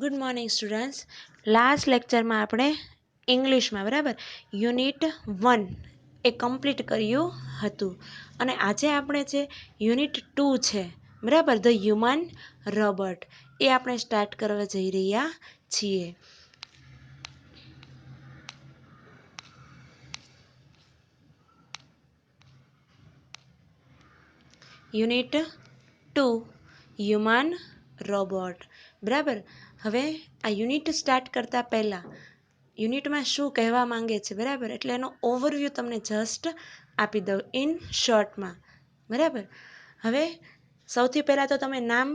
Good morning students. Last લેક્ચરમાં આપણે ઇંગ્લિશમાં બરાબર યુનિટ 1 એ કમ્પ્લીટ કર્યું હતું અને આજે આપણે જે યુનિટ 2 છે બરાબર ધ હ્યુમન રોબોટ એ આપણે સ્ટાર્ટ કરવા જઈ રહ્યા છીએ. યુનિટ 2 હ્યુમન રોબોટ બરાબર. હવે આ યુનિટ સ્ટાર્ટ કરતાં પહેલાં યુનિટમાં શું કહેવા માંગે છે બરાબર એટલે એનો ઓવરવ્યૂ તમને જસ્ટ આપી દઉં ઇન શોર્ટમાં બરાબર. હવે સૌથી પહેલાં તો તમે નામ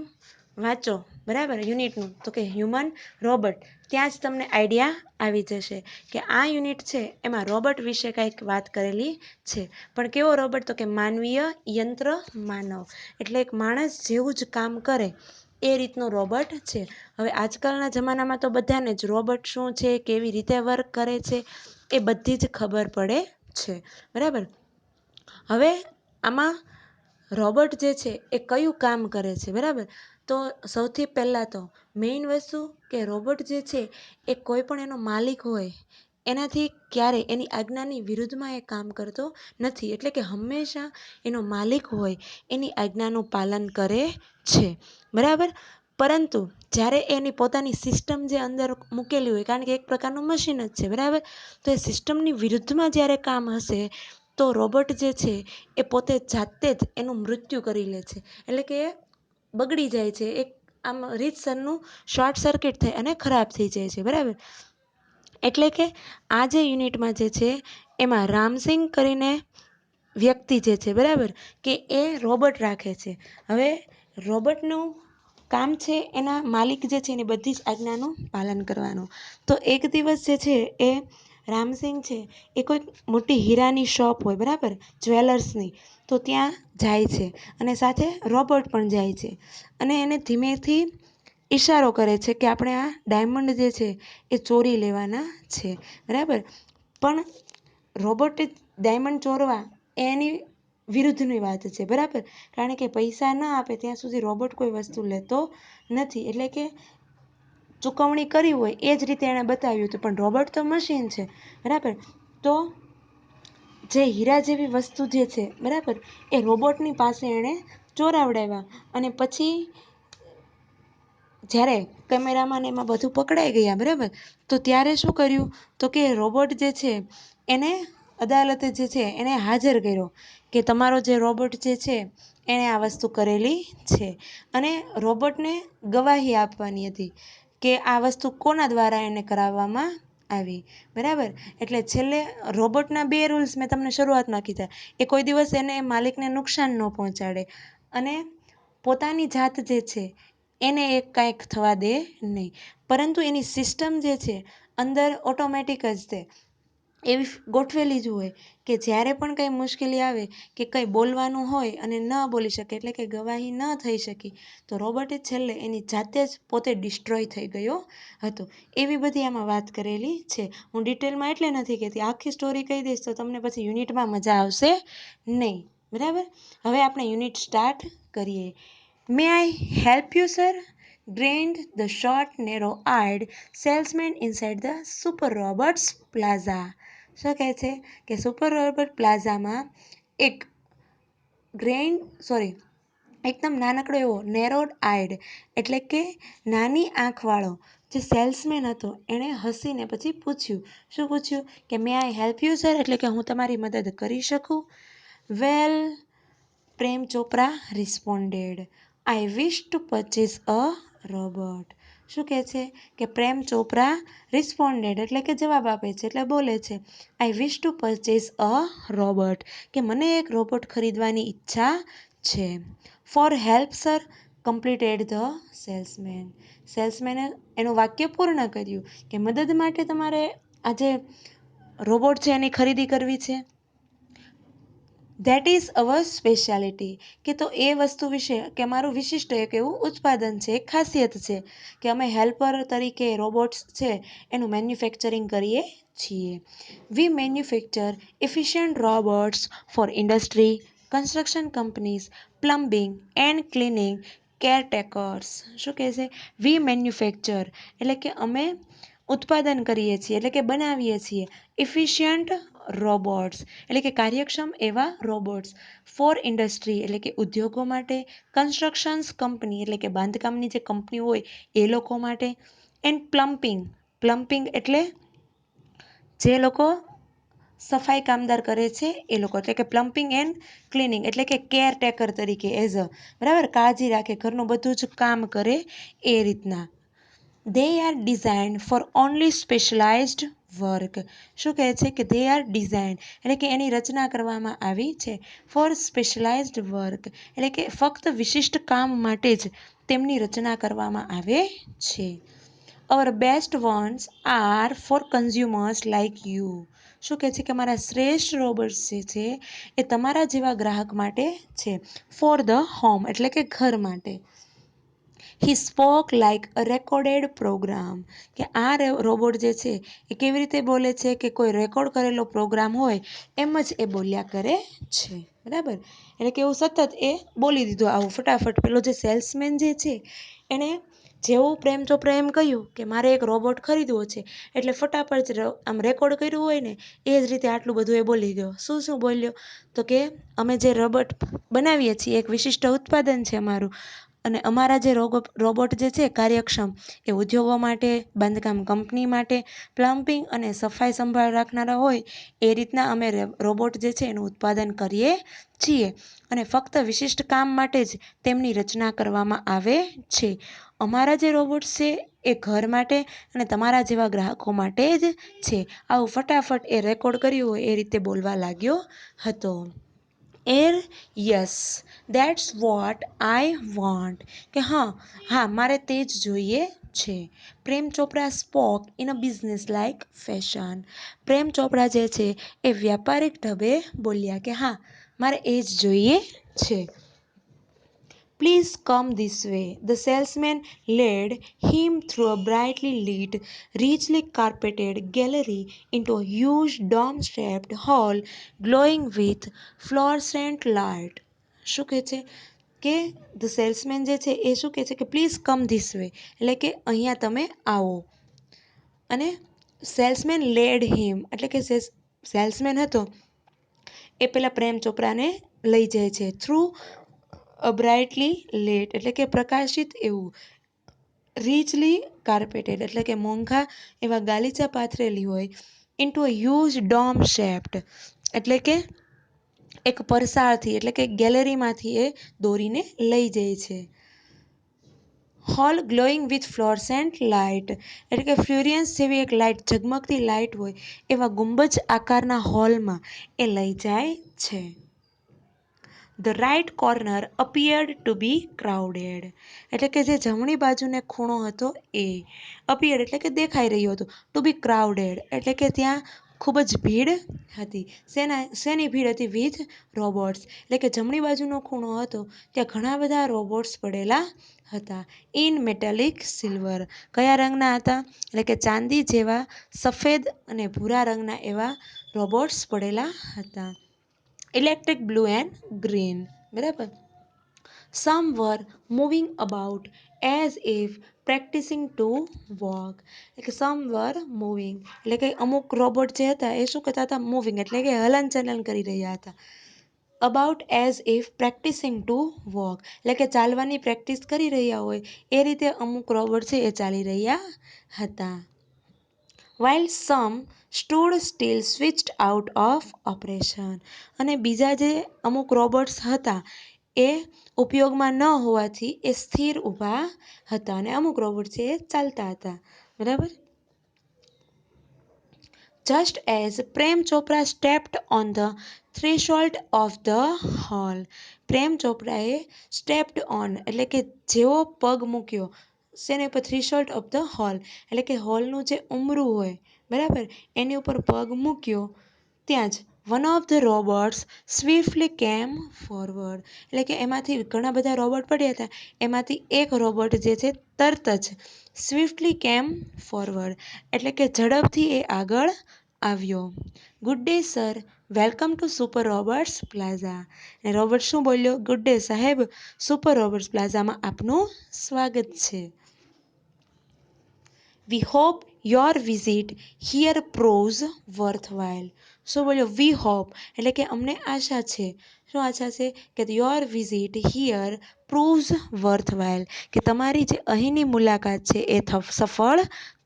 વાંચો બરાબર યુનિટનું, તો કે હ્યુમન રોબોટ, ત્યાં જ તમને આઈડિયા આવી જશે કે આ યુનિટ છે એમાં રોબોટ વિશે કંઈક વાત કરેલી છે. પણ કેવો રોબોટ? તો કે માનવીય યંત્ર માનવ, એટલે એક માણસ જેવું જ કામ કરે એ રીતનો રોબોટ છે. હવે આજકાલના જમાનામાં તો બધાને જ રોબોટ શું છે, કેવી રીતે વર્ક કરે છે એ બધી જ ખબર પડે છે બરાબર. હવે આમાં રોબોટ જે છે એ કયું કામ કરે છે બરાબર. તો સૌથી પહેલાં તો મેઇન વસ્તુ કે રોબોટ જે છે એ કોઈ પણ એનો માલિક હોય એનાથી ક્યારેય એની આજ્ઞાની વિરુદ્ધમાં એ કામ કરતો નથી, એટલે કે હંમેશા એનો માલિક હોય એની આજ્ઞાનું પાલન કરે છે બરાબર. પરંતુ જ્યારે એની પોતાની સિસ્ટમ જે અંદર મૂકેલી હોય, કારણ કે એક પ્રકારનું મશીન જ છે બરાબર, તો એ સિસ્ટમની વિરુદ્ધમાં જ્યારે કામ હશે તો રોબોટ જે છે એ પોતે જાતે જ એનું મૃત્યુ કરી લે છે, એટલે કે બગડી જાય છે, એક આમ રીતસરનું શોર્ટ સર્કિટ થાય અને ખરાબ થઈ જાય છે બરાબર. એટલે કે આ જે યુનિટમાં જે છે એમાં રામસિંગ કરીને વ્યક્તિ જે છે બરાબર કે એ રોબોટ રાખે છે. હવે રોબોટનું કામ છે એના માલિક જે છે એની બધી જ આજ્ઞાનું પાલન કરવાનું. તો એક દિવસ જે છે એ રામસિંગ છે એ કોઈક મોટી હીરાની શોપ હોય બરાબર, જ્વેલર્સની, તો ત્યાં જાય છે અને સાથે રોબોટ પણ જાય છે અને એને ધીમેથી ઈશારો કરે છે કે આપણે આ ડાયમંડ જે છે એ ચોરી લેવાના છે બરાબર. પણ રોબોટે ડાયમંડ ચોરવા એની વિરુદ્ધની વાત છે બરાબર, કારણ કે પૈસા ન આપે ત્યાં સુધી રોબોટ કોઈ વસ્તુ લેતો નથી, એટલે કે ચૂકવણી કરી હોય એ જ રીતે એણે બતાવ્યું હતું. પણ રોબોટ તો મશીન છે બરાબર. તો જે હીરા જેવી વસ્તુ જે છે બરાબર એ રોબોટની પાસે એણે ચોરાવડાવ્યા અને પછી જ્યારે કેમેરામાં એમાં બધું પકડાઈ ગયા બરાબર, તો ત્યારે શું કર્યું તો કે રોબોટ જે છે એને અદાલતે જે છે એને હાજર કર્યો કે તમારો જે રોબોટ જે છે એણે આ વસ્તુ કરેલી છે અને રોબોટને ગવાહી આપવાની હતી કે આ વસ્તુ કોના દ્વારા એને કરાવવામાં આવી બરાબર. એટલે છેલ્લે રોબોટના 2 રૂલ્સ મેં તમને શરૂઆતમાં કીધા, એ કોઈ દિવસ એને માલિકને નુકસાન ન પહોંચાડે અને પોતાની જાત જે છે એને એક કાંઈક થવા દે નહીં, પરંતુ એની સિસ્ટમ જે છે અંદર ઓટોમેટિક જ તે એવી ગોઠવેલી જ હોય કે જ્યારે પણ કંઈ મુશ્કેલી આવે કે કંઈ બોલવાનું હોય અને ન બોલી શકે, એટલે કે ગવાહી ન થઈ શકી, તો રોબોટે છેલ્લે એની જાતે જ પોતે ડિસ્ટ્રોય થઈ ગયો હતો. એવી બધી આમાં વાત કરેલી છે. હું ડિટેલમાં એટલે નથી કહેતી, આખી સ્ટોરી કહી દઈશ તો તમને પછી યુનિટમાં મજા આવશે નહીં બરાબર. હવે આપણે યુનિટ સ્ટાર્ટ કરીએ. May I help you sir? Grinned the short narrow eyed salesman inside the super robots plaza. શું કહે છે કે સુપર રોબોટ પ્લાઝામાં એક એકદમ નાનકડો એવો નેરોડ આઈડ એટલે કે નાની આંખવાળો જે સેલ્સમેન હતો એણે હસીને પછી પૂછ્યું. શું પૂછ્યું? કે may I help you sir, એટલે કે હું તમારી મદદ કરી શકું? Well, Prem Chopra responded, I wish to purchase a robot. શું કહે છે કે પ્રેમ ચોપરા રિસ્પોન્ડેડ એટલે કે જવાબ આપે છે, એટલે બોલે છે I wish to purchase a robot, કે મને એક રોબોટ ખરીદવાની ઈચ્છા છે. For help sir, completed the salesman. સેલ્સમેને એનું વાક્ય પૂર્ણ કર્યું કે મદદ માટે તમારે આ જે રોબોટ છે એની ખરીદી કરવી છે. ધેટ ઇઝ અવર સ્પેશિયાલિટી, કે તો એ વસ્તુ વિશે કે અમારું વિશિષ્ટ એક એવું ઉત્પાદન છે, એક ખાસિયત છે કે અમે હેલ્પર તરીકે રોબોટ્સ છે એનું મેન્યુફેક્ચરિંગ કરીએ છીએ. We manufacture efficient robots for industry, construction companies, plumbing and cleaning caretakers. શું કહે છે? વી મેન્યુફેક્ચર એટલે કે અમે ઉત્પાદન કરીએ છીએ એટલે કે બનાવીએ છીએ. ઇફિશિયન્ટ રોબોટ્સ એટલે કે કાર્યક્ષમ એવા રોબોટ્સ. ફોર ઇન્ડસ્ટ્રી એટલે કે ઉદ્યોગો માટે. કન્સ્ટ્રક્શન્સ કંપની એટલે કે બાંધકામની જે કંપની હોય એ લોકો માટે. એન્ડ પ્લમ્પિંગ એટલે જે લોકો સફાઈ કામદાર કરે છે એ લોકો એટલે કે પ્લમ્પિંગ એન્ડ ક્લિનિંગ એટલે કે કેરટેકર તરીકે એઝ અ બરાબર કાળજી રાખે ઘરનું બધું જ કામ કરે એ રીતના. They are designed for only specialised work. શું કહે છે કે દે આર ડિઝાઇન એટલે કે એની રચના કરવામાં આવી છે ફોર સ્પેશિયલાઇઝ્ડ વર્ક એટલે કે ફક્ત વિશિષ્ટ કામ માટે જ તેમની રચના કરવામાં આવે છે. Our best ones are for consumers like you. શું કહે છે કે મારા શ્રેષ્ઠ રોબોટ્સ જે છે એ તમારા જેવા ગ્રાહક માટે છે. ફોર ધ હોમ એટલે કે ઘર માટે. He spoke like a recorded programme કે આ રોબોટ જે છે એ કેવી રીતે બોલે છે કે કોઈ રેકોર્ડ કરેલો પ્રોગ્રામ હોય એમ જ એ બોલ્યા કરે છે. બરાબર એટલે કે એવું સતત એ બોલી દીધું આવું ફટાફટ. પેલો જે સેલ્સમેન જે છે એણે જેવું પ્રેમ ચોપરા એમ કહ્યું કે મારે એક રોબોટ ખરીદવો છે એટલે ફટાફટ આમ રેકોર્ડ કર્યું હોય ને એ જ રીતે આટલું બધું એ બોલી ગયો. શું બોલ્યો? તો કે અમે જે રોબોટ બનાવીએ છીએ એક વિશિષ્ટ ઉત્પાદન છે અમારું અને અમારા જે રોબોટ જે છે કાર્યક્ષમ એ ઉદ્યોગો માટે, બાંધકામ કંપની માટે, પ્લમ્પિંગ અને સફાઈ સંભાળ રાખનારા હોય એ રીતના અમે રોબોટ જે છે એનું ઉત્પાદન કરીએ છીએ અને ફક્ત વિશિષ્ટ કામ માટે જ તેમની રચના કરવામાં આવે છે. અમારા જે રોબોટ છે એ ઘર માટે અને તમારા જેવા ગ્રાહકો માટે જ છે. આવું ફટાફટ એ રેકોર્ડ કર્યું હોય એ રીતે બોલવા લાગ્યો હતો. Yes that's what I want કે હા મારે તે જ જોઈએ છે. Prem Chopra spoke in a business like fashion. Prem Chopra જે છે એ વ્યાપારિક ઢબે બોલ્યા કે હા મારે એ જ જોઈએ છે. Please come this way. The salesman led him through a brightly lit, richly carpeted gallery into a huge dome-shaped hall glowing with fluorescent light. શું કહે છે કે ધ સેલ્સમેન જે છે એ શું કહે છે કે પ્લીઝ કમ ધીસ વે એટલે કે અહીંયા તમે આવો. અને સેલ્સમેન લેડ હિમ એટલે કે સેલ્સમેન હતો એ પેલા પ્રેમ ચોપરાને લઈ જાય છે થ્રુ અ બ્રાઇટલી લેટ એટલે કે પ્રકાશિત એવું, રીચલી કાર્પેટેડ એટલે કે મોંઘા એવા ગાલીચા પાથરેલી હોય, into a huge dome shaped એટલે કે એક પરસાળથી એટલે કે ગેલેરીમાંથી એ દોરીને લઈ જાય છે. હોલ ગ્લોઈંગ વિથ ફ્લોરસેન્ટ લાઇટ એટલે કે ફ્યુરિયન્સ જેવી એક લાઇટ ઝગમગતી લાઇટ હોય એવા ગુંબજ આકારના હોલમાં એ લઈ જાય છે. The right corner appeared to be crowded એટલે કે જે જમણી બાજુને ખૂણો હતો એ અપિયર્ડ એટલે કે દેખાઈ રહ્યો હતો. ટુ બી ક્રાઉડેડ એટલે કે ત્યાં ખૂબ જ ભીડ હતી. શેની ભીડ હતી? વિથ રોબોટ્સ એટલે કે જમણી બાજુનો ખૂણો હતો ત્યાં ઘણા બધા રોબોટ્સ પડેલા હતા. ઇન મેટાલિક સિલ્વર કયા રંગના હતા? એટલે કે ચાંદી જેવા સફેદ અને ભૂરા રંગના એવા રોબોટ્સ પડેલા હતા. Electric blue and green. બરાબર. Some were moving about as if practising to walk એટલે કે સમ વર મૂવિંગ એટલે કે અમુક રોબોટ જે હતા એ શું કરતા હતા? મૂવિંગ એટલે કે હલનચલન કરી રહ્યા હતા. About as if practising to walk એટલે કે ચાલવાની પ્રેક્ટિસ કરી રહ્યા હોય એ રીતે અમુક રોબોટ છે એ ચાલી રહ્યા હતા. while some stood still switched out of operation અને બીજા જે અમુક રોબોટ્સ હતા એ ઉપયોગમાં ન હોવાથી એ સ્થિર ઊભા હતા અને અમુક રોબોટ છે એ ચાલતા હતા. બરાબર. Just as Prem Chopra stepped on the threshold of the hall. Prem ચોપરાએ સ્ટેપ્ડ ઓન એટલે કે જેવો પગ મૂક્યો શેને ઉપર? થ્રેશોલ્ડ ઓફ ધ હોલ એટલે કે હોલનું જે ઉમરું હોય બરાબર એની ઉપર પગ મૂક્યો ત્યાં જ વન ઓફ ધ રોબોટ્સ સ્વિફ્ટલી કેમ ફોરવર્ડ એટલે કે એમાંથી ઘણા બધા રોબોટ પડ્યા હતા એમાંથી એક રોબોટ જે છે તરત જ સ્વિફ્ટલી કેમ ફોરવર્ડ એટલે કે ઝડપથી એ આગળ આવ્યો. Good day sir, welcome to super robots plaza. અને રોબર્ટ શું બોલ્યો? ગુડ ડે સાહેબ, સુપર રોબર્ટ્સ પ્લાઝામાં આપનું સ્વાગત છે. We hope your visit here proves worthwhile. શું બોલ્યો? વી હોપ એટલે કે અમને આશા છે. શું આશા છે? કે યોર વિઝિટ હિયર પ્રૂવ્સ વર્થવાઇલ, કે તમારી જે અહીંની મુલાકાત છે એ સફળ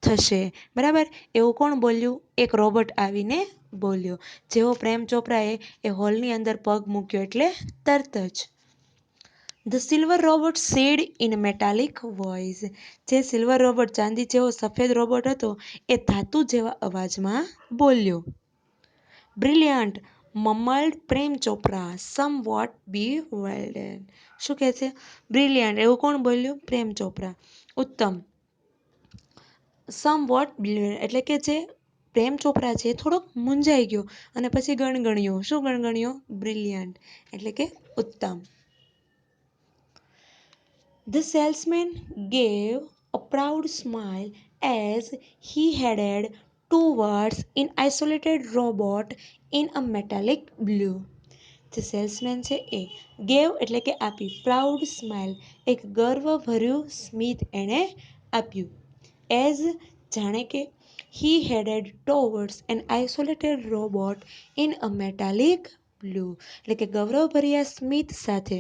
થશે. બરાબર, એવું કોણ બોલ્યું? એક રોબોટ આવીને બોલ્યો. જેવો પ્રેમ ચોપરાએ એ હોલની અંદર પગ મૂક્યો એટલે તરત જ the silver robot sad in metallic voice. જે સિલ્વર રોબોટ, ચાંદી જેવો સફેદ રોબોટ હતો, એ ધાતુ જેવા અવાજમાં બોલ્યો. બ્રિલિયન્ટ મમલ્ડ પ્રેમ ચોપરા, સમ વોટ bewildered. શું કહે છે? બ્રિલિયન્ટ એવું કોણ બોલ્યું? પ્રેમ ચોપરા. ઉત્તમ. સમ વોટ bewildered એટલે કે જે પ્રેમ ચોપરા છે થોડોક મૂંઝાઈ ગયો અને પછી ગણગણ્યો. શું ગણગણ્યો? બ્રિલિયન્ટ એટલે કે ઉત્તમ. The salesman gave a proud smile as he headed towards an isolated robot in a metallic blue. જે સેલ્સમેન છે એ ગેવ એટલે કે આપી, પ્રાઉડ સ્માઇલ એક ગર્વભર્યું સ્મિત એણે આપ્યું. એઝ જાણે કે he headed towards an isolated robot in a metallic blue એટલે કે ગૌરવભર્યા સ્મિત સાથે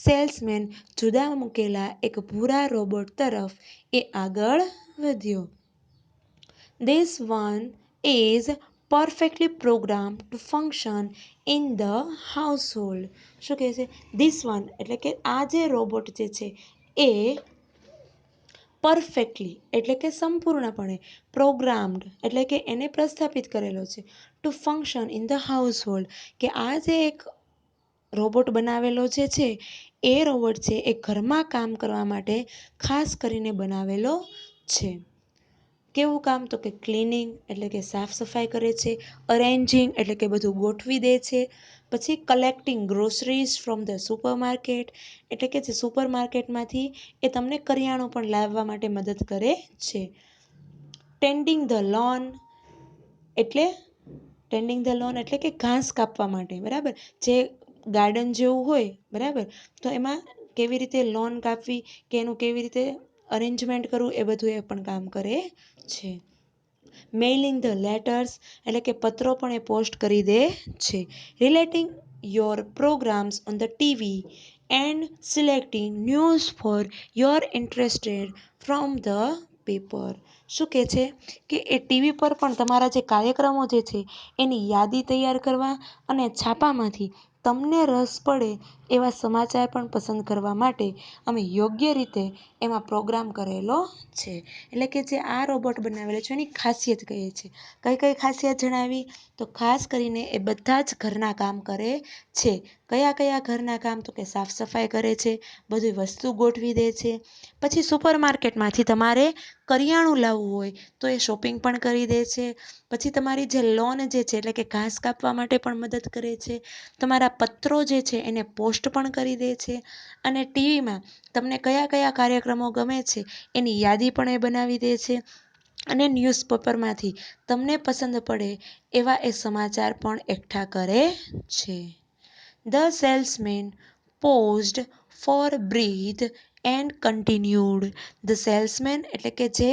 સેલ્સમેન જુદા મૂકેલા એક ભૂરા રોબોટ તરફ એ આગળ વધ્યો. This one is perfectly programmed to function in the household. શું કહે છે? This one એટલે કે આ જે રોબોટ જે છે એ પરફેક્ટલી એટલે કે સંપૂર્ણપણે, પ્રોગ્રામ્ડ એટલે કે એને પ્રસ્થાપિત કરેલો છે, to function in the household કે આ જે એક રોબોટ બનાવેલો જે છે એ રોબોટ છે એ ઘરમાં કામ કરવા માટે ખાસ કરીને બનાવેલો છે. કેવું કામ? તો કે ક્લિનિંગ એટલે કે સાફ સફાઈ કરે છે, અરેન્જિંગ એટલે કે બધું ગોઠવી દે છે, પછી collecting groceries from the supermarket એટલે કે જે સુપરમાર્કેટમાંથી એ તમને કરિયાણું પણ લાવવા માટે મદદ કરે છે. ટેન્ડિંગ ધ લોન એટલે કે ઘાસ કાપવા માટે. બરાબર, જે ગાર્ડન જેવું હોય, બરાબર, તો એમાં કેવી રીતે લોન કાપવી કે એનું કેવી રીતે અરેન્જમેન્ટ કરવું એ બધું એ પણ કામ કરે છે. મેઇલિંગ ધ લેટર્સ એટલે કે પત્રો પણ એ પોસ્ટ કરી દે છે. Relating your programmes on the TV and selecting news for your interested from the paper. શું કહે છે? કે એ ટીવી પર પણ તમારા જે કાર્યક્રમો જે છે એની યાદી તૈયાર કરવા અને છાપામાંથી તમને રસ પડે એવા સમાચાર પણ પસંદ કરવા માટે અમે યોગ્ય રીતે એમાં પ્રોગ્રામ કરેલો છે. એટલે કે જે આ રોબોટ બનાવેલો છે એની ખાસિયત કહીએ છીએ. કઈ કઈ ખાસિયત જણાવી? તો ખાસ કરીને એ બધા જ ઘરના કામ કરે છે. કયા કયા ઘરના કામ? તો કે સાફ સફાઈ કરે છે, બધી વસ્તુ ગોઠવી દે છે, પછી સુપરમાર્કેટમાંથી તમારે કરિયાણું લાવવું હોય તો એ શોપિંગ પણ કરી દે છે, પછી તમારી જે લોન જે છે એટલે કે ઘાસ કાપવા માટે પણ મદદ કરે છે, તમારા પત્રો જે છે એને પોસ્ટ પણ કરી દે છે, અને ટીવીમાં તમને કયા કયા કાર્યક્રમો ગમે છે એની યાદી પણ એ બનાવી દે છે, અને ન્યૂઝપેપરમાંથી તમને પસંદ પડે એવા એ સમાચાર પણ એકઠા કરે છે. The salesman paused for breath and continued. The salesman એટલે કે જે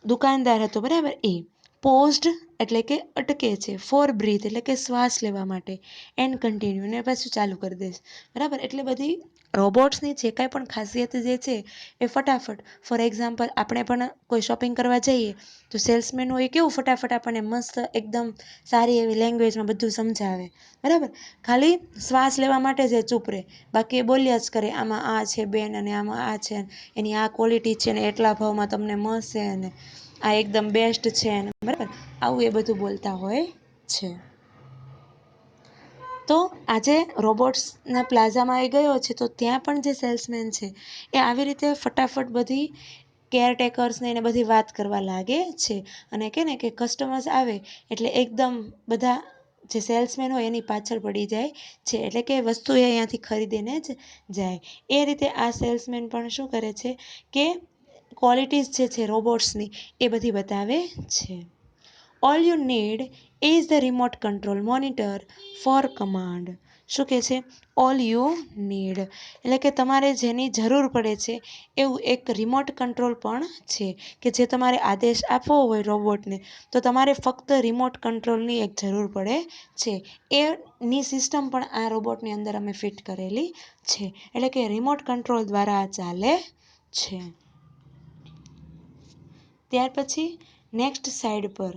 દુકાનદાર હતો, બરાબર, એ પોઝડ એટલે કે અટકે છે, ફોર બ્રીથ એટલે કે શ્વાસ લેવા માટે, એન્ડ કન્ટિન્યુ ને પાછું ચાલુ કરી દે છે. બરાબર, એટલે બધી રોબોટ્સની જે કાંઈ પણ ખાસિયત જે છે એ ફટાફટ, ફોર એક્ઝામ્પલ આપણે પણ કોઈ શોપિંગ કરવા જઈએ તો સેલ્સમેન હોય કેવું ફટાફટ આપણને મસ્ત એકદમ સારી એવી લેંગ્વેજમાં બધું સમજાવે. બરાબર, ખાલી શ્વાસ લેવા માટે જ એ ચૂપ રહે, બાકી એ બોલ્યા જ કરે, આમાં આ છે બેન, અને આમાં આ છે, એની આ ક્વોલિટી છે ને એટલા ભાવમાં તમને મળશે, અને આ એકદમ બેસ્ટ છે ને, બરાબર, આવું એ બધું બોલતા હોય છે. તો આજે રોબોટ્સના પ્લાઝામાં આવી ગયો છે તો ત્યાં પણ જે સેલ્સમેન છે એ આવી રીતે ફટાફટ બધી કેરટેકર્સને એને બધી વાત કરવા લાગે છે, અને કે ને કે કસ્ટમર્સ આવે એટલે એકદમ બધા જે સેલ્સમેન હોય એની પાછળ પડી જાય છે, એટલે કે વસ્તુ એ અહીંયાથી ખરીદીને જ જાય. એ રીતે આ સેલ્સમેન પણ શું કરે છે કે ક્વોલિટીઝ જે છે રોબોટ્સની એ બધી બતાવે છે. All you need is the remote control monitor for command. શું કહે છે? ઓલ યુ નીડ એટલે કે તમારે જેની જરૂર પડે છે એવું એક રિમોટ કંટ્રોલ પણ છે કે જે તમારે આદેશ આપવો હોય રોબોટને તો તમારે ફક્ત રિમોટ કંટ્રોલની એક જરૂર પડે છે. એની સિસ્ટમ પણ આ રોબોટની અંદર અમે ફિટ કરેલી છે. એટલે કે રિમોટ કંટ્રોલ દ્વારા આ ચાલે છે. ત્યાર પછી નેક્સ્ટ સાઈડ પર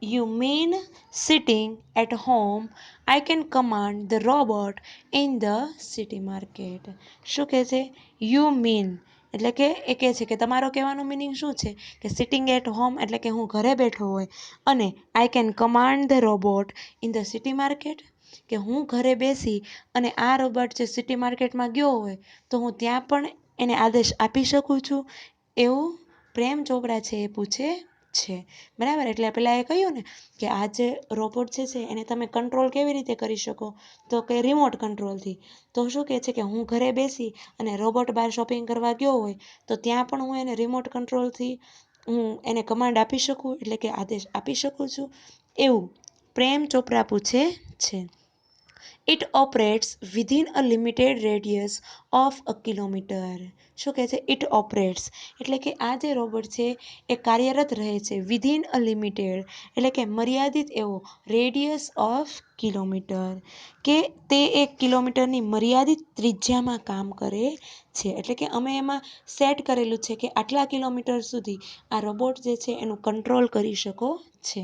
You mean sitting at home, I can command the robot in the city market. શું કહે છે? You mean એટલે કે એ કહે છે કે તમારો કહેવાનો મિનિંગ શું છે કે સિટિંગ એટ હોમ એટલે કે હું ઘરે બેઠો હોય અને I can command the robot in the city market કે હું ઘરે બેસી અને આ રોબોટ જે સિટી માર્કેટમાં ગયો હોય તો હું ત્યાં પણ એને આદેશ આપી શકું છું, એવું પ્રેમ ચોપડા છે એ પૂછે છે. બરાબર, એટલે પેલા એ કહ્યું ને કે આ જે રોબોટ છે એને તમે કંટ્રોલ કેવી રીતે કરી શકો તો કે રિમોટ કંટ્રોલથી. તો શું કહે છે કે હું ઘરે બેસી અને રોબોટ બહાર શોપિંગ કરવા ગયો હોય તો ત્યાં પણ હું એને રિમોટ કંટ્રોલથી હું એને કમાન્ડ આપી શકું એટલે કે આદેશ આપી શકું છું, એવું પ્રેમ ચોપરા પૂછે છે. It operates within a limited radius of a kilometre. શું કહે છે? ઇટ ઓપરેટ્સ એટલે કે આ જે રોબોટ છે એ કાર્યરત રહે છે વિધિન અ લિમિટેડ એટલે કે મર્યાદિત એવો રેડિયસ ઓફ કિલોમીટર કે તે 1 કિલોમીટરની મર્યાદિત ત્રિજ્યામાં કામ કરે છે. એટલે કે અમે એમાં સેટ કરેલું છે કે આટલા કિલોમીટર સુધી આ રોબોટ જે છે એનું કંટ્રોલ કરી શકો છે,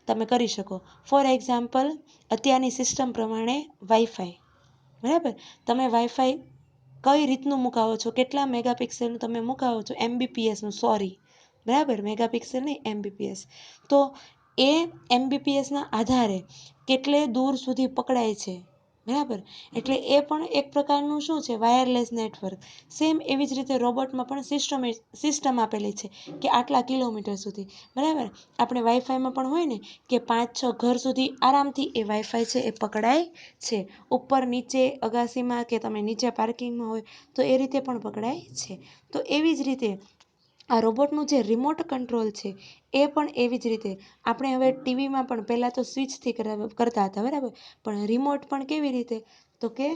તમે કરી શકો. ફોર એક્ઝામ્પલ અત્યારની સિસ્ટમ પ્રમાણે વાઈફાઈ, બરાબર, તમે વાઈફાઈ કઈ રીતનું મુકાવો છો, કેટલા મેગાપિક્સલનું તમે મુકાવો છો, એમબીપીએસનું, સોરી, બરાબર, મેગાપિક્સલ નહીં, એમબીપીએસ. તો એ એમબીપીએસના આધારે કેટલે દૂર સુધી પકડાય છે, બરાબર, એટલે એ પણ એક પ્રકારનું શું છે, વાયરલેસ નેટવર્ક. સેમ એવી જ રીતે રોબોટમાં પણ સિસ્ટમ આપેલી છે કે આટલા કિલોમીટર સુધી, બરાબર. આપણે વાઈફાઈમાં પણ હોય ને કે 5-6 ઘર સુધી આરામથી એ વાઈફાઈ છે એ પકડાય છે, ઉપર નીચે અગાસીમાં કે તમે નીચે પાર્કિંગમાં હોય તો એ રીતે પણ પકડાય છે. તો એવી જ રીતે આ રોબોટનું જે રિમોટ કંટ્રોલ છે એ પણ એવી જ રીતે આપણે હવે ટીવીમાં પણ પહેલાં તો સ્વિચથી કરતા હતા, બરાબર, પણ રિમોટ પણ કેવી રીતે તો કે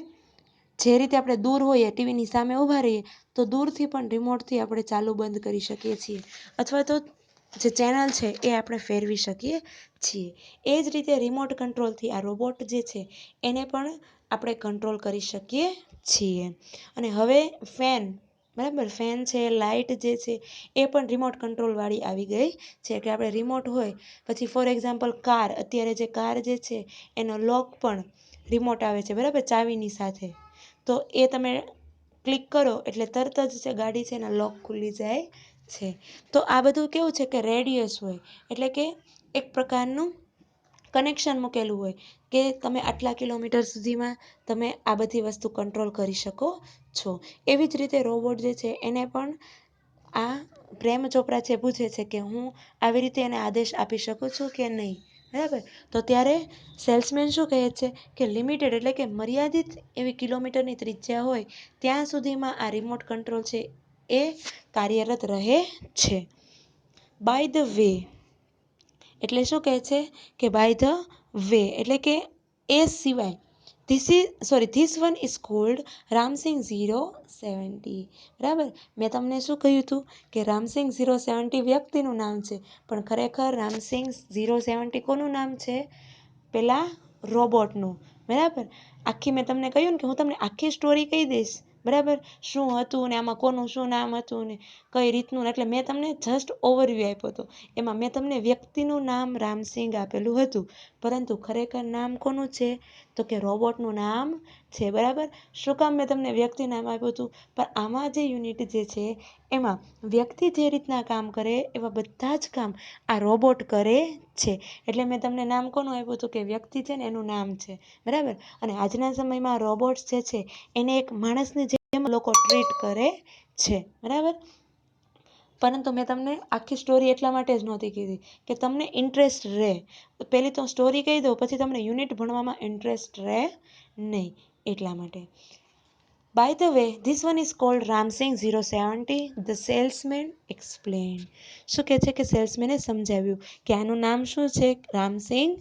જે રીતે આપણે દૂર હોઈએ ટીવીની સામે ઊભા રહીએ તો દૂરથી પણ રિમોટથી આપણે ચાલુ બંધ કરી શકીએ છીએ અથવા તો જે ચેનલ છે એ આપણે ફેરવી શકીએ છીએ. એ જ રીતે રિમોટ કંટ્રોલથી આ રોબોટ જે છે એને પણ આપણે કંટ્રોલ કરી શકીએ છીએ. અને હવે ફેન, બરાબર, ફેન છે, લાઇટ જે છે એ પણ રિમોટ કંટ્રોલવાળી આવી ગઈ છે કે આપણે રિમોટ હોય પછી ફોર એક્ઝામ્પલ કાર, અત્યારે જે કાર જે છે એનો લોક પણ રિમોટ આવે છે, બરાબર, ચાવીની સાથે. તો એ તમે ક્લિક કરો એટલે તરત જ જે ગાડી છે એના લોક ખુલી જાય છે. તો આ બધું કેવું છે કે રેડિયસ હોય એટલે કે એક પ્રકારનું કનેક્શન મૂકેલું હોય કે તમે આટલા કિલોમીટર સુધીમાં તમે આ બધી વસ્તુ કંટ્રોલ કરી શકો છો. એવી જ રીતે રોબોટ જે છે એને પણ આ પ્રેમ ચોપરા છે પૂછે છે કે હું આવી રીતે એને આદેશ આપી શકું છું કે નહીં, બરાબર. તો ત્યારે સેલ્સમેન શું કહે છે કે લિમિટેડ એટલે કે મર્યાદિત એવી કિલોમીટરની ત્રિજ્યા હોય ત્યાં સુધીમાં આ રિમોટ કંટ્રોલ છે એ કાર્યરત રહે છે. બાય ધ વે એટલે શું કહે છે કે બાય ધ વે એટલે કે એ સિવાય this one is called Ram Singh 070, બરાબર. મેં તમને શું કહ્યું હતું કે રામસિંગ 070 વ્યક્તિનું નામ છે પણ ખરેખર રામસિંગ 070 કોનું નામ છે? પેલા રોબોટનું, બરાબર. આખી મેં તમને કહ્યું ને કે હું તમને આખી સ્ટોરી કહી દઈશ, બરાબર, શું હતું ને આમાં કોનું શું નામ હતું ને કઈ રીતનું, એટલે મેં તમને જસ્ટ ઓવરવ્યૂ આપ્યો હતો. એમાં મેં તમને વ્યક્તિનું નામ રામસિંગ આપેલું હતું પરંતુ ખરેખર નામ કોનું છે તો કે રોબોટનું નામ છે, બરાબર. શું કામ મેં તમને વ્યક્તિ નામ આપ્યું હતું? પણ આમાં જે યુનિટ જે છે એમાં વ્યક્તિ જે રીતના કામ કરે એવા બધા જ કામ આ રોબોટ કરે છે. એટલે મેં તમને નામ કોનું આપ્યું હતું કે વ્યક્તિ છે ને એનું નામ છે, બરાબર. અને આજના સમયમાં રોબોટ્સ જે છે એને એક માણસની જેમ લોકો ટ્રીટ કરે છે, બરાબર. પરંતુ મેં તમને આખી સ્ટોરી એટલા માટે જ નહોતી કીધી કે તમને ઇન્ટરેસ્ટ રહે. પહેલી તો સ્ટોરી કહી દઉં પછી તમને યુનિટ ભણવામાં ઇન્ટરેસ્ટ રહે નહીં એટલા માટે. By the way, this one is called Ramsing 070, The Salesman Explained. શું કહે છે કે સેલ્સમેને સમજાવ્યું કે આનું નામ શું છે? રામસિંગ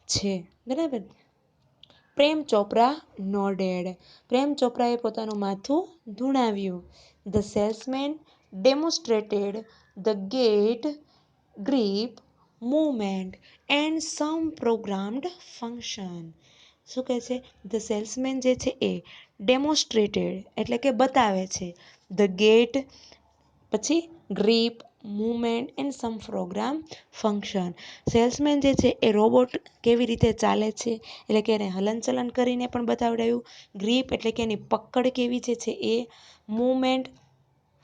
છે, બરાબર. પ્રેમ ચોપરા નોડેડ. પ્રેમ ચોપરાએ પોતાનું માથું ધૂણાવ્યું. The salesman demonstrated the gate grip movement and some programmed function. શું કહે છે? ધ સેલ્સમેન જે છે એ ડેમોન્સ્ટ્રેટેડ એટલે કે બતાવે છે. ધ ગેટ પછી grip movement and some programme function. Salesman જે છે એ રોબોટ કેવી રીતે ચાલે છે એટલે કે એને હલનચલન કરીને પણ બતાવડાવ્યું. ગ્રીપ એટલે કે એની પકડ કેવી જે છે એ. Movement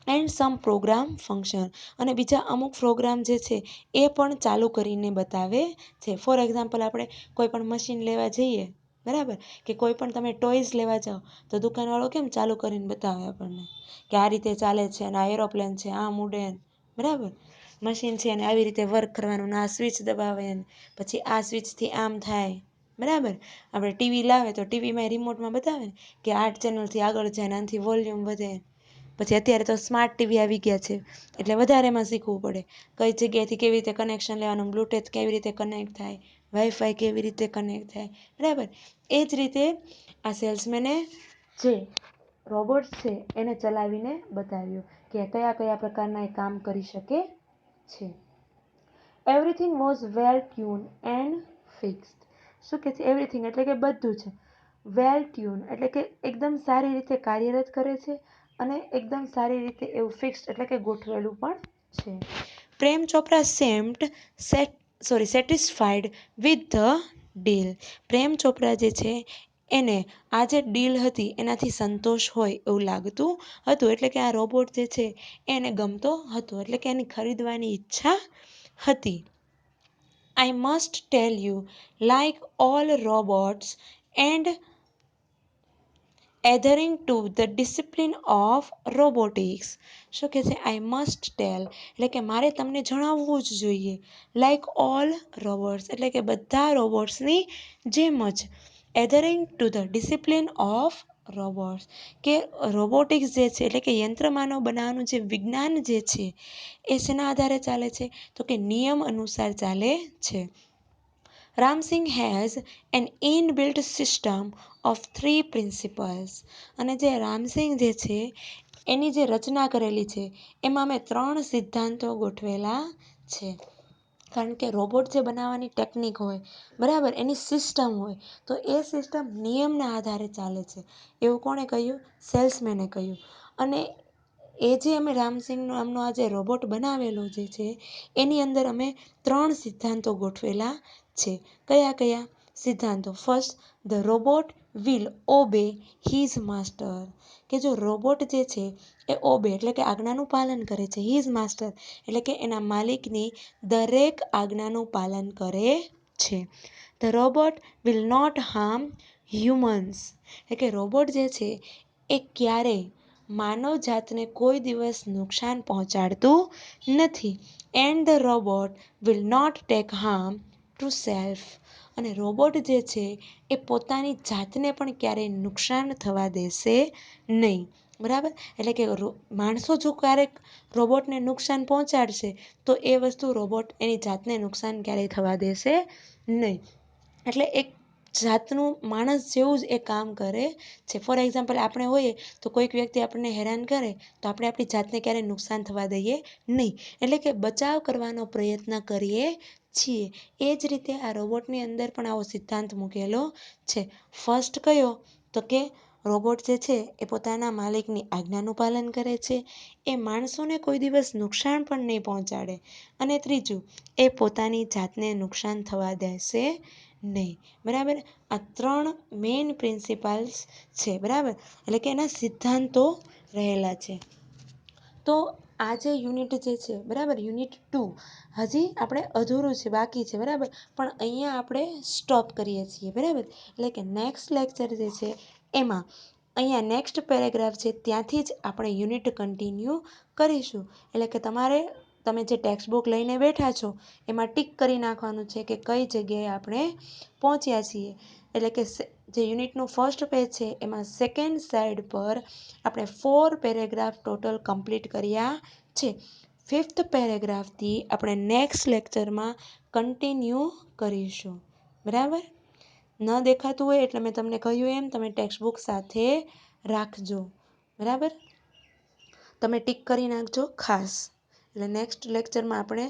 and some programme function અને બીજા અમુક પ્રોગ્રામ જે છે એ પણ ચાલુ કરીને બતાવે છે. ફોર એક્ઝામ્પલ, આપણે કોઈ પણ મશીન લેવા જઈએ, બરાબર, કે કોઈ પણ તમે ટોયઝ લેવા જાઓ તો દુકાનવાળો કેમ ચાલુ કરીને બતાવે આપણને કે આ રીતે ચાલે છે અને આ એરોપ્લેન છે, આમ ઉડે, બરાબર. મશીન છે અને આવી રીતે વર્ક કરવાનું, આ સ્વિચ દબાવે પછી આ સ્વિચથી આમ થાય, બરાબર. આપણે ટીવી લાવે તો ટીવીમાં રિમોટમાં બતાવે ને કે 8 ચેનલથી આગળ જાય ને આનાથી વોલ્યુમ વધે. પછી અત્યારે તો સ્માર્ટ ટીવી આવી ગયા છે એટલે વધારેમાં શીખવું પડે કઈ જગ્યાએથી કેવી રીતે કનેક્શન લેવાનું, બ્લૂટૂથ કેવી રીતે કનેક્ટ થાય, વાઈફાઈ કેવી રીતે કનેક્ટ થાય, બરાબર. એ જ રીતે આ સેલ્સમેને જે રોબોટ્સ છે એને ચલાવીને બતાવ્યું કે કયા કયા પ્રકારના એ કામ કરી શકે છે. Everything was well tune and fixed. શું કહે છે? એવરીથિંગ એટલે કે બધું છે. વેલ ટ્યુન એટલે કે એકદમ સારી રીતે કાર્યરત કરે છે અને એકદમ સારી રીતે એવું ફિક્સ્ડ એટલે કે ગોઠવેલું પણ છે. Prem Chopra satisfied with the deal. Prem Chopra જે છે એને આ જે ડીલ હતી એનાથી સંતોષ હોય એવું લાગતું હતું. એટલે કે આ રોબોટ જે છે એને ગમતો હતો, એટલે કે એની ખરીદવાની ઈચ્છા હતી. I must tell you, like all robots and adhering to the discipline of robotics. શું કહે છે? આઈ મસ્ટ ટેલ એટલે કે મારે તમને જણાવવું જ જોઈએ. લાઈક ઓલ રોબોટ્સ એટલે કે બધા રોબોટ્સની જેમ જ. Adhering to the discipline of robots કે રોબોટિક્સ જે છે એટલે કે યંત્રમાનવ બનાવવાનું જે વિજ્ઞાન જે છે એ શેના આધારે ચાલે છે? તો કે નિયમ અનુસાર ચાલે છે. Ramsing has an inbuilt system of 3 principles. અને જે રામસિંગ જે છે એની જે રચના કરેલી છે એમાં અમે 3 સિદ્ધાંતો ગોઠવેલા છે. કારણ કે રોબોટ જે બનાવવાની ટેકનિક હોય, બરાબર, એની સિસ્ટમ હોય તો એ સિસ્ટમ નિયમના આધારે ચાલે છે. એવું કોણે કહ્યું? સેલ્સમેને કહ્યું. અને એ જે અમે રામસિંગનો નામનો આ જે રોબોટ બનાવેલો જે છે એની અંદર અમે 3 સિદ્ધાંતો ગોઠવેલા છે. કયા કયા સિદ્ધાંતો? First, the robot will obey his master. કે જો રોબોટ જે છે એ ઓબે એટલે કે આજ્ઞાનું પાલન કરે છે. હિઝ માસ્ટર એટલે કે એના માલિકની દરેક આજ્ઞાનું પાલન કરે છે. The robot will not harm humans. એટલે કે રોબોટ જે છે એ ક્યારેય માનવ જાતને કોઈ દિવસ નુકસાન પહોંચાડતું નથી. And the robot will not take harm to self. અને રોબોટ જે છે એ પોતાની જાતને પણ ક્યારેય નુકસાન થવા દેશે નહીં, બરાબર. એટલે કે માણસો જો ક્યારેક રોબોટને નુકસાન પહોંચાડશે તો એ વસ્તુ રોબોટ એની જાતને નુકસાન ક્યારેય થવા દેશે નહીં. એટલે એક જાતનું માણસ જેવું જ એ કામ કરે છે. ફોર એક્ઝામ્પલ, આપણે હોઈએ તો કોઈક વ્યક્તિ આપણને હેરાન કરે તો આપણે આપણી જાતને ક્યારેય નુકસાન થવા દઈએ નહીં. એટલે કે બચાવ કરવાનો પ્રયત્ન કરીએ છીએ. એ જ રીતે આ રોબોટની અંદર પણ આવો સિદ્ધાંત મૂકેલો છે. ફર્સ્ટ કયો? તો કે રોબોટ જે છે એ પોતાના માલિકની આજ્ઞાનું પાલન કરે છે. એ માણસોને કોઈ દિવસ નુકસાન પણ નહીં પહોંચાડે. અને ત્રીજું, એ પોતાની જાતને નુકસાન થવા દેશે નહીં, બરાબર. આ 3 મેઇન પ્રિન્સિપલ્સ છે, બરાબર. એટલે કે એના સિદ્ધાંતો રહેલા છે. તો આ જે યુનિટ જે છે, બરાબર, યુનિટ 2 હજી આપણે અધૂરું છે, બાકી છે, બરાબર. પણ અહીંયા આપણે સ્ટોપ કરીએ છીએ, બરાબર. એટલે કે નેક્સ્ટ લેક્ચર જે છે એમાં અહીંયા નેક્સ્ટ પેરેગ્રાફ છે ત્યાંથી જ આપણે યુનિટ કન્ટિન્યુ કરીશું. એટલે કે તમે જે ટેક્સ્ટબુક લઈને બેઠા છો એમાં ટીક કરી નાખવાનું છે કે કઈ જગ્યાએ આપણે પહોંચ્યા છીએ. એટલે કે જે યુનિટનું ફર્સ્ટ પેજ છે એમાં સેકન્ડ સાઈડ પર આપણે 4 પેરેગ્રાફ ટોટલ કમ્પ્લીટ કર્યા છે. 5th પેરેગ્રાફથી આપણે નેક્સ્ટ લેક્ચરમાં કન્ટિન્યુ કરીશું. બરાબર? ન દેખાતું હોય એટલે મેં તમને કહ્યું એમ તમે ટેક્સ્ટબુક સાથે રાખજો. બરાબર? તમે ટીક કરી નાખજો ખાસ. એટલે નેક્સ્ટ લેક્ચરમાં આપણે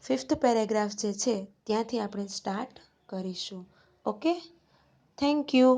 5th પેરેગ્રાફ જે છે ત્યાંથી આપણે સ્ટાર્ટ કરીશું. Okay, thank you.